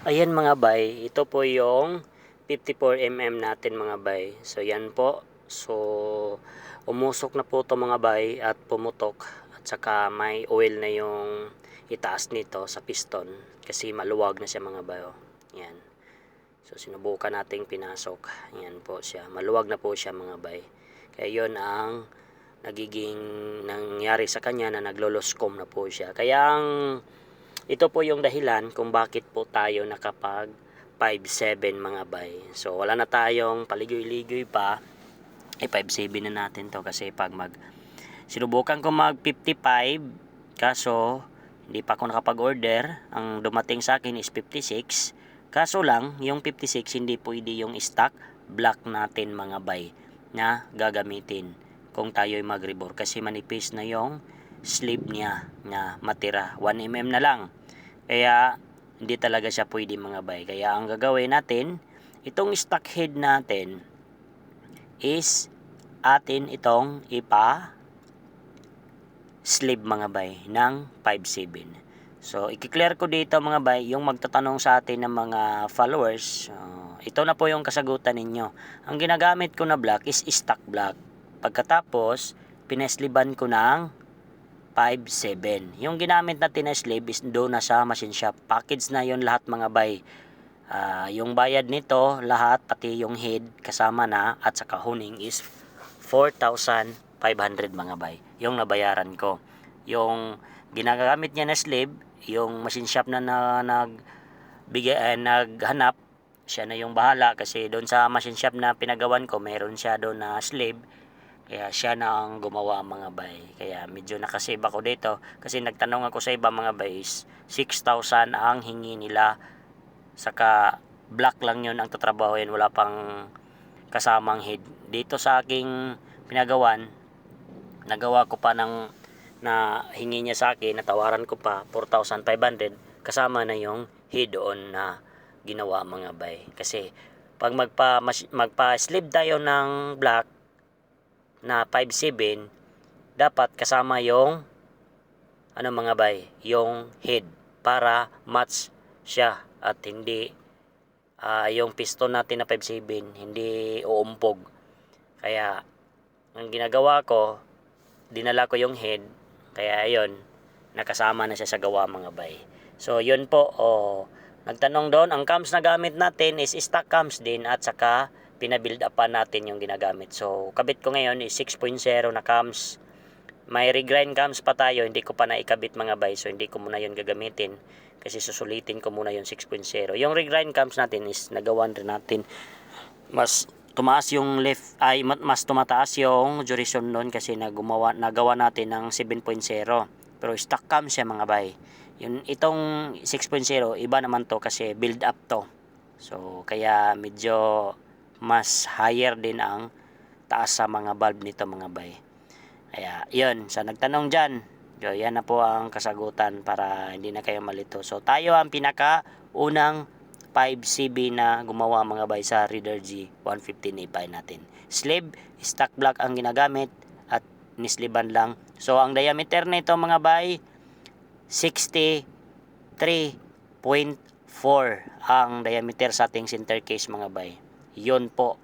Ayan mga bay, ito po yung 54mm natin mga bay. So yan po. So umusok na po ito mga bay at pumutok. At saka may oil na yung itaas nito sa piston. Kasi maluwag na siya mga bay. Oh. Yan. So sinubukan nating pinasok. Yan po siya. Maluwag na po siya mga bay. Kaya yun ang nagiging nangyari sa kanya na nagloloscom na po siya. Kaya ang ito po yung dahilan kung bakit po tayo nakapag 5.7 mga bay. So wala na tayong paligoy-ligoy pa. 5.7 na natin to kasi pag sinubukan ko mag 55 kaso hindi pa ako nakapag-order. Ang dumating sa akin is 56. Kaso lang yung 56 hindi pwede yung stock block natin mga bay na gagamitin kung tayo'y mag-rebore kasi manipis na yung sleeve niya na matira. 1mm na lang. Kaya hindi talaga siya pwede mga bay. Kaya ang gagawin natin, itong stock head natin is atin itong sleeve mga bay ng 5.7. So i-clear ko dito mga bay yung magtatanong sa atin ng mga followers. Ito na po yung kasagutan ninyo. Ang ginagamit ko na block is stock block. Pagkatapos pinesliban ko ng 5.7. Yung ginamit natin na sleeve is doon na sa machine shop. Package na yon lahat mga bay. Yung bayad nito, lahat, pati yung head, kasama na, at saka honing is 4,500 mga bay. Yung nabayaran ko. Yung ginagamit niya na sleeve, yung machine shop na, naghanap, siya na yung bahala kasi doon sa machine shop na pinagawan ko, meron siya doon na sleeve. Kaya siya na ang gumawa mga bay. Kaya medyo nakasave ako dito. Kasi nagtanong ako sa iba mga bay is 6,000 ang hingi nila. Saka black lang yun ang tatrabahoin. Wala pang kasamang head. Dito sa aking pinagawan, nagawa ko pa na hingi niya sa akin. Natawaran ko pa 4,500. Kasama na yung head on na ginawa mga bay. Kasi pag magpa-sleeve tayo ng black na 5.7 dapat kasama yung mga bay, yung head para match siya at hindi yung piston natin na 5.7 hindi uumpog. Kaya ang ginagawa ko, dinala ko yung head, kaya ayun nakasama na siya sa gawa mga bay. So yun po, nagtanong doon, ang cams na gamit natin is stock cams din at saka pinabuild up pa natin yung ginagamit. So kabit ko ngayon is 6.0 na cams. May regrind cams pa tayo, hindi ko pa naikabit mga bay, so hindi ko muna yun gagamitin kasi susulitin ko muna yung 6.0. Yung regrind cams natin is nagawan rin natin. Mas tumaas yung mas tumataas yung duration doon kasi nagawa natin ng 7.0. Pero stock cams siya mga bay. Itong 6.0 iba naman to kasi build up to. So kaya medyo mas higher din ang taas sa mga valve nito mga bay. Kaya yun, sa nagtanong dyan, so, yan na po ang kasagutan para hindi na kayo malito. So tayo ang pinaka unang 5CB na gumawa mga bay sa Reader G 115A5 natin. Sleeve, stock block ang ginagamit at nisliban lang. So ang diameter nito mga bay 63.4 ang diameter sa ating center case mga bay. Yun po.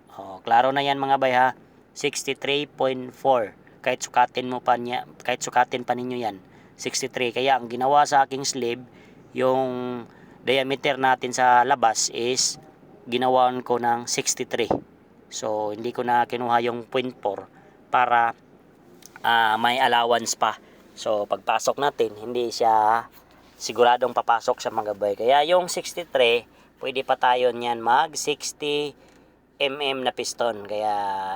Klaro na yan mga bay ha. 63.4. Kahit sukatin pa ninyo yan. 63. Kaya ang ginawa sa aking sleeve, yung diameter natin sa labas is ginawan ko ng 63. So hindi ko na kinuha yung 0.4 para may allowance pa. So pagpasok natin, hindi siya siguradong papasok sa mga bay. Kaya yung 63, pwede pa tayo niyan mag 60mm na piston. Kaya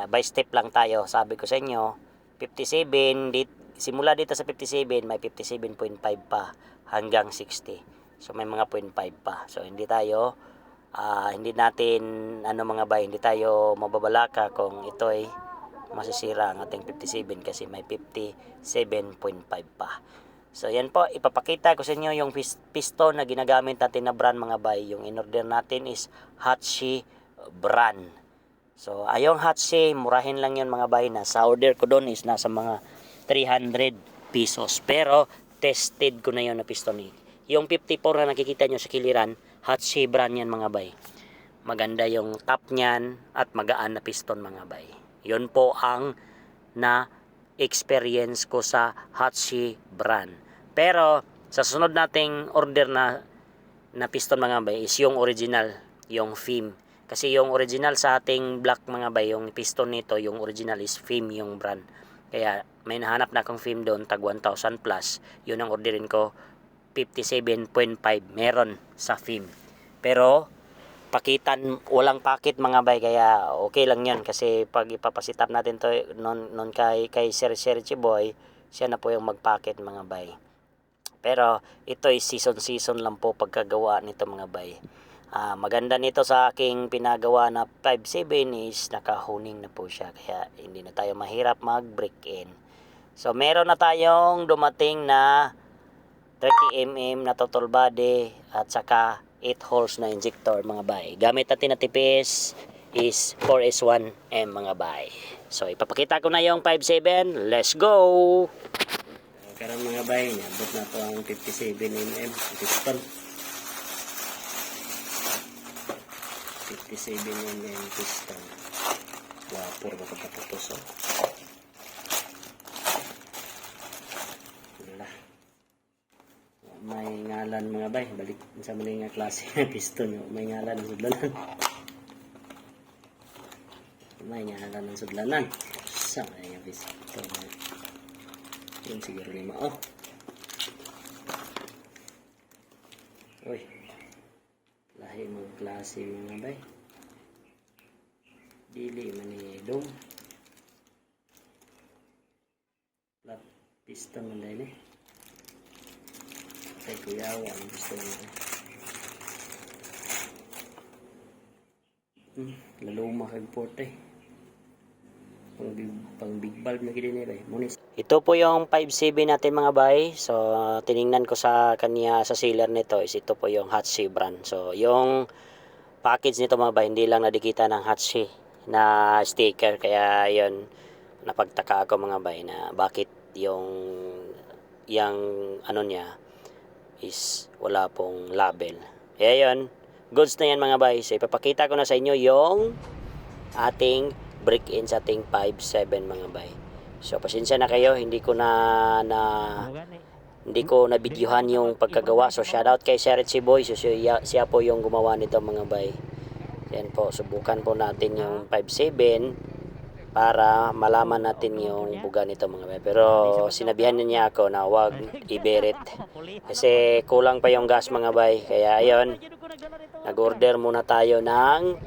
by step lang tayo. Sabi ko sa inyo, 57, simula dito sa 57, may 57.5 pa hanggang 60. So may mga 0.5 pa. So hindi natin mga bay, hindi tayo mababalaka kung ito ay masisira ang ating 57 kasi may 57.5 pa. So yan po, ipapakita ko sa inyo yung piston na ginagamit natin na brand mga bay. Yung in-order natin is Hatshi brand. So ayong Hatshi, murahin lang yun mga bay. Sa order ko doon is nasa mga 300 pesos. Pero tested ko na yun na piston. Yung 54 na nakikita nyo sa kiliran, Hatsi brand yan mga bay. Maganda yung top niyan at magaan na piston mga bay. Yun po ang na experience ko sa Hatsi brand. Pero sa sunod nating order na piston mga bay is yung original, yung FIM. Kasi yung original sa ating black mga bay, yung piston nito, yung original is FIM yung brand. Kaya may nahanap na akong FIM doon, tag 1,000 plus. Yun ang orderin ko, 57.5 meron sa FIM. Pero pakitan, walang pakit mga bay, kaya okay lang yan. Kasi pag ipapasitap natin to non kay Sir Chiboy, siya na po yung magpakit mga bay. Pero ito ay season lang po pagkagawa nito mga bay. Maganda nito sa aking pinagawa na 5.7 is nakahuning na po siya, kaya hindi na tayo mahirap mag break in. So meron na tayong dumating na 30mm na total body at saka 8 holes na injector mga bay. Gamit natin na TPS is 4S1M mga bay. So ipapakita ko na yung 5.7. Let's go! Karon mga bay, nabot na po ang 57mm piston. 57mm piston. Wapor ba kapatutos oh. Wala. May ngalan mga bay, balik sa mali nga klase ng piston. May ngalan ng sudlanan. May ngalan ng sudlanan. Sa may piston. Yung siguro 5 oh. Uy. Lahi mga klase mga bay. Dili manidong. Flat piston man dahil eh. Kay kuyawa ang piston nila. Laluma kag porte. Pang big bulb na gini bay. Munis. Ito po yung 5.7 natin mga bay. So tiningnan ko sa kanya sa sealer nito is ito po yung Hatsi brand. So yung package nito mga bay, hindi lang nadikita ng Hatsi na sticker, kaya yon napagtaka ako mga bay na bakit yung ano niya is wala pong label. Kaya yon, goods na yan mga bay. So ipapakita ko na sa inyo yung ating break-in sa ating 5.7 mga bay. So pasensya na kayo, hindi ko na videohan yung pagkagawa. So shoutout kay Sir Chiboy. So siya po yung gumawa nito mga bay. Yan po, subukan po natin yung 5.7 para malaman natin yung buga nito mga bay. Pero sinabihan niya ako na wag i-berit kasi kulang pa yung gas mga bay. Kaya ayun, nag-order muna tayo ng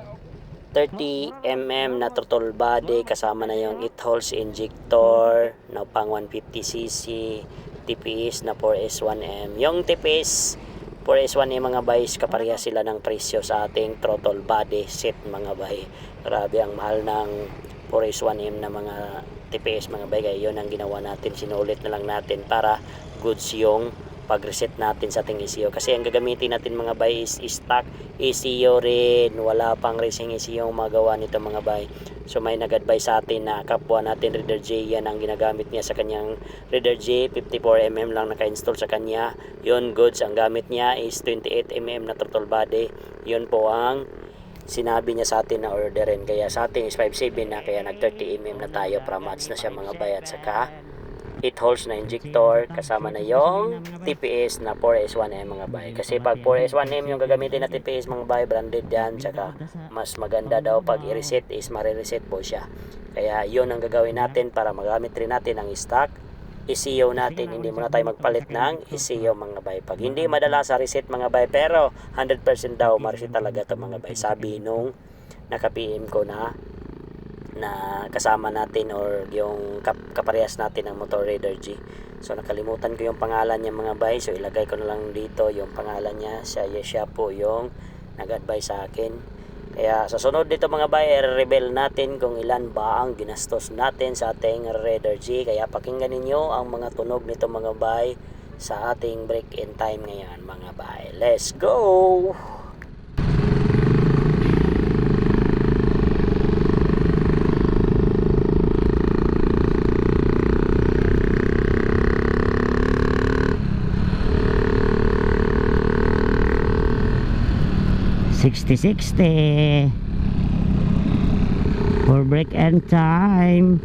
30mm na throttle body, kasama na yung 8 holes injector na pang 150cc, TPS na 4S1M. Yung TPS 4S1M mga bay, kaparehas sila ng presyo sa ating throttle body set mga bay. Grabe ang mahal ng 4S1M na mga TPS mga bay, kaya yun ang ginawa natin, sinulit na lang natin para goods yung pag-reset natin sa ating ECU. Kasi ang gagamitin natin mga bay is stock ECU rin, wala pang racing ECU yung magawa nito mga bay. So may nag-advise sa atin na kapwa natin Reader J, yan ang ginagamit niya sa kanyang Reader J, 54mm lang naka-install sa kanya. Yun goods, ang gamit niya is 28mm na throttle body. Yun po ang sinabi niya sa atin na orderin. Kaya sa atin is 5.7 na, kaya nag 30mm na tayo para match na siya mga bay. At saka 8 holes na injector, kasama na yung TPS na 4S1M mga bay. Kasi pag 4S1M yung gagamitin na TPS mga bay, branded yan. Tsaka mas maganda daw pag i-reset is marireset po siya. Kaya yun ang gagawin natin para magamit rin natin ang stock ECU natin. Hindi muna tayo magpalit ng ECU mga bay. Pag hindi madala sa reset mga bay, pero 100% daw ma-reset talaga ito mga bay. Sabi nung naka-PM ko na kasama natin or yung kaparehas natin ng Motor Raider G. So nakalimutan ko yung pangalan niya mga bay, so ilagay ko na lang dito yung pangalan niya. Siya po yung nag-advise sa akin. Kaya sa sunod dito mga bay, i-reveal natin kung ilan ba ang ginastos natin sa ating Raider G. Kaya pakinggan ninyo ang mga tunog nito mga bay sa ating break in time ngayon mga bay. Let's go! 60-60 for break and time.